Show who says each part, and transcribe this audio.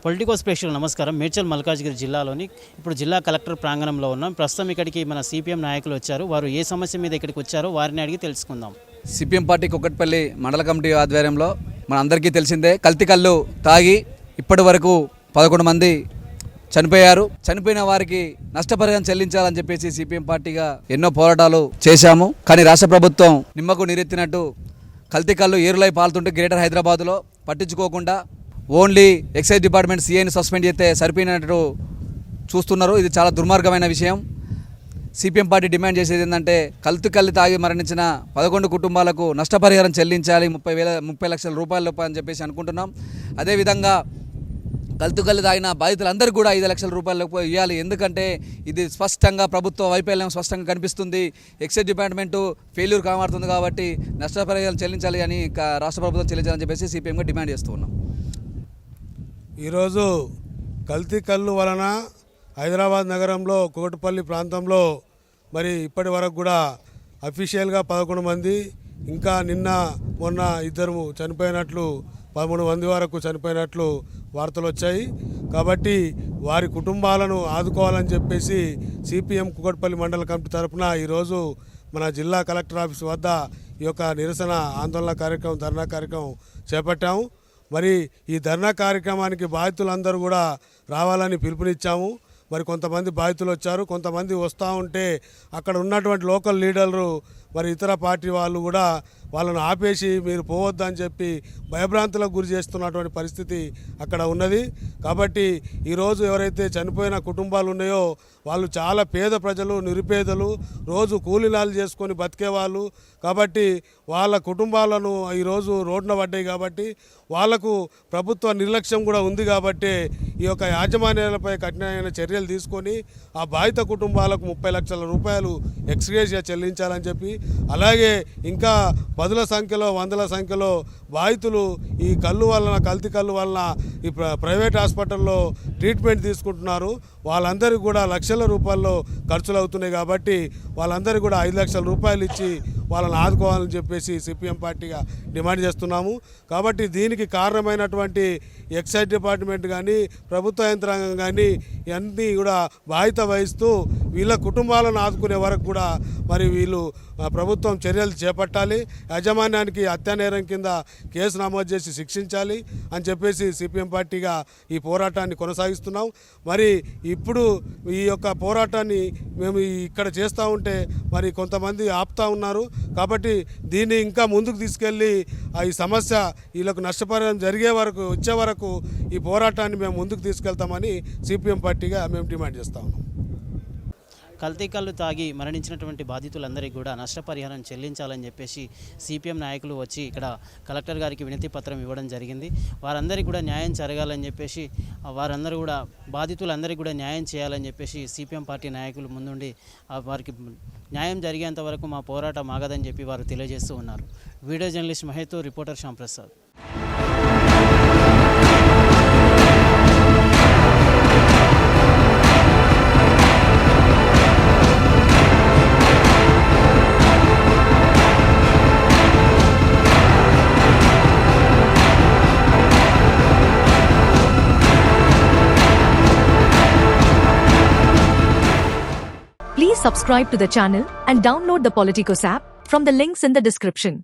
Speaker 1: Politicos ప్రేక్షకులు నమస్కారం. మేడ్చల్ మల్కాజ్గిరి జిల్లాలోని ఇప్పుడు జిల్లా కలెక్టర్ ప్రాంగణంలో ఉన్నాం. ప్రస్తుతం ఇక్కడికి మన సిపిఎం నాయకులు వచ్చారు. వారు ఏ సమస్య మీద ఇక్కడికి వచ్చారో వారిని అడిగి తెలుసుకుందాం.
Speaker 2: సిపిఎం పార్టీ కుక్కట్పల్లి మండల కమిటీ ఆధ్వర్యంలో మన అందరికీ తెలిసిందే, కల్తీ కళ్ళు తాగి ఇప్పటి వరకు 11 మంది చనిపోయారు. చనిపోయిన వారికి నష్టపరిహారం చెల్లించాలని చెప్పేసి సిపిఎం పార్టీగా ఎన్నో పోరాటాలు చేశాము. కానీ రాష్ట్ర ప్రభుత్వం నిమ్మకు నీరెత్తినట్టు కల్తీ కళ్ళు ఏరులై పాలుతుంటే గ్రేటర్ హైదరాబాద్లో పట్టించుకోకుండా ఓన్లీ ఎక్సైజ్ డిపార్ట్మెంట్ సిఐని సస్పెండ్ చేస్తే సరిపోయినట్టు చూస్తున్నారు. ఇది చాలా దుర్మార్గమైన విషయం. సిపిఎం పార్టీ డిమాండ్ చేసేది ఏంటంటే కల్తీ కళ్ళు తాగి మరణించిన 11 కుటుంబాలకు నష్టపరిహారం చెల్లించాలి, 30 లక్షల రూపాయల అని చెప్పేసి అనుకుంటున్నాం. అదేవిధంగా కల్తీ కళ్ళు తాగిన బాధితులందరికీ కూడా 5 లక్షల రూపాయలు ఇవ్వాలి. ఎందుకంటే ఇది స్పష్టంగా ప్రభుత్వ వైఫల్యం స్పష్టంగా కనిపిస్తుంది. ఎక్సైజ్ డిపార్ట్మెంటు ఫెయిల్యూర్ కామాడుతుంది కాబట్టి నష్టపరిహారం చెల్లించాలి అని రాష్ట్ర ప్రభుత్వం చెల్లించాలని చెప్పేసి సిపిఎంగా డిమాండ్ చేస్తూ ఉన్నాం.
Speaker 3: ఈరోజు కల్తీ కళ్ళు వలన హైదరాబాద్ నగరంలో కూకట్పల్లి ప్రాంతంలో మరి ఇప్పటి వరకు కూడా అఫీషియల్గా 11 మంది, ఇంకా నిన్న మొన్న 2 చనిపోయినట్లు 13 మంది వరకు చనిపోయినట్లు వార్తలు వచ్చాయి. కాబట్టి వారి కుటుంబాలను ఆదుకోవాలని చెప్పేసి సిపిఎం కూకట్పల్లి మండల కమిటీ తరఫున ఈరోజు మన జిల్లా కలెక్టర్ ఆఫీస్ వద్ద ఈ యొక్క నిరసన ఆందోళన కార్యక్రమం, ధర్నా కార్యక్రమం చేపట్టాము. మరి ఈ ధర్నా కార్యక్రమానికి బాధితులందరూ కూడా రావాలని పిలుపునిచ్చాము. మరి కొంతమంది బాధితులు వచ్చారు, కొంతమంది వస్తూ ఉంటే అక్కడ ఉన్నటువంటి లోకల్ లీడర్లు మరి ఇతర పార్టీ వాళ్ళు కూడా వాళ్ళను ఆపేసి మీరు పోవద్దని చెప్పి భయభ్రాంతులకు గురి చేస్తున్నటువంటి పరిస్థితి అక్కడ ఉన్నది. కాబట్టి ఈరోజు ఎవరైతే చనిపోయిన కుటుంబాలు ఉన్నాయో వాళ్ళు చాలా పేద ప్రజలు, నిరుపేదలు, రోజు కూలీనాలు చేసుకొని బతికేవాళ్ళు. కాబట్టి వాళ్ళ కుటుంబాలను ఈరోజు రోడ్డున పడ్డాయి. కాబట్టి వాళ్లకు ప్రభుత్వ నిర్లక్ష్యం కూడా ఉంది. కాబట్టి ఈ యొక్క యాజమాన్యాలపై కఠినమైన చర్యలు తీసుకొని ఆ బాధిత కుటుంబాలకు 30 లక్షల రూపాయలు ఎక్స్గ్రేషియా చెల్లించాలని చెప్పి, అలాగే ఇంకా 10ల సంఖ్యలో 100ల సంఖ్యలో బాధితులు ఈ కళ్ళు వలన, కల్తీ కళ్ళు వలన ఈ ప్రైవేట్ హాస్పిటల్లో ట్రీట్మెంట్ తీసుకుంటున్నారు. వాళ్ళందరికీ కూడా లక్షల రూపాయల్లో ఖర్చులు అవుతున్నాయి. కాబట్టి వాళ్ళందరికీ కూడా 5 లక్షల రూపాయలు ఇచ్చి వాళ్ళని ఆదుకోవాలని చెప్పేసి సిపిఎం పార్టీగా డిమాండ్ చేస్తున్నాము. కాబట్టి దీనికి కారణమైనటువంటి ఎక్సైజ్ డిపార్ట్మెంట్ కానీ, ప్రభుత్వ యంత్రాంగం కానీ ఇవన్నీ కూడా బాధ్యత వహిస్తూ వీళ్ళ కుటుంబాలను ఆదుకునే వరకు కూడా మరి వీళ్ళు ప్రభుత్వం చర్యలు చేపట్టాలి. యాజమాన్యానికి హత్యానేరం కింద కేసు నమోదు చేసి శిక్షించాలి అని చెప్పేసి సిపిఎం పార్టీగా ఈ పోరాటాన్ని కొనసాగిస్తున్నాం. మరి ఇప్పుడు ఈ యొక్క పోరాటాన్ని మేము ఇక్కడ చేస్తూ ఉంటే మరి కొంతమంది ఆపుతూ ఉన్నారు. కాబట్టి దీన్ని ఇంకా ముందుకు తీసుకెళ్ళి ఈ సమస్య వీళ్ళకు నష్టపరిహారం జరిగే వరకు, వచ్చే వరకు ఈ పోరాటాన్ని మేము ముందుకు తీసుకెళ్తామని సిపిఎం పార్టీగా మేము డిమాండ్ చేస్తా ఉన్నాం.
Speaker 1: కల్తీ కళ్ళు తాగి మరణించినటువంటి బాధితులందరికీ కూడా నష్టపరిహారం చెల్లించాలని చెప్పేసి సిపిఎం నాయకులు వచ్చి ఇక్కడ కలెక్టర్ గారికి వినతి పత్రం ఇవ్వడం జరిగింది. వారందరికీ కూడా న్యాయం జరగాలని చెప్పేసి, వారందరూ కూడా బాధితులందరికీ కూడా న్యాయం చేయాలని చెప్పేసి సిపిఎం పార్టీ నాయకులు ముందుండి వారికి న్యాయం జరిగేంత వరకు మా పోరాటం ఆగదని చెప్పి వారు తెలియజేస్తూ ఉన్నారు. Video journalist Mahato, reporter Shyamprasad.
Speaker 4: Please subscribe to the channel and download the Politicos app from the links in the description.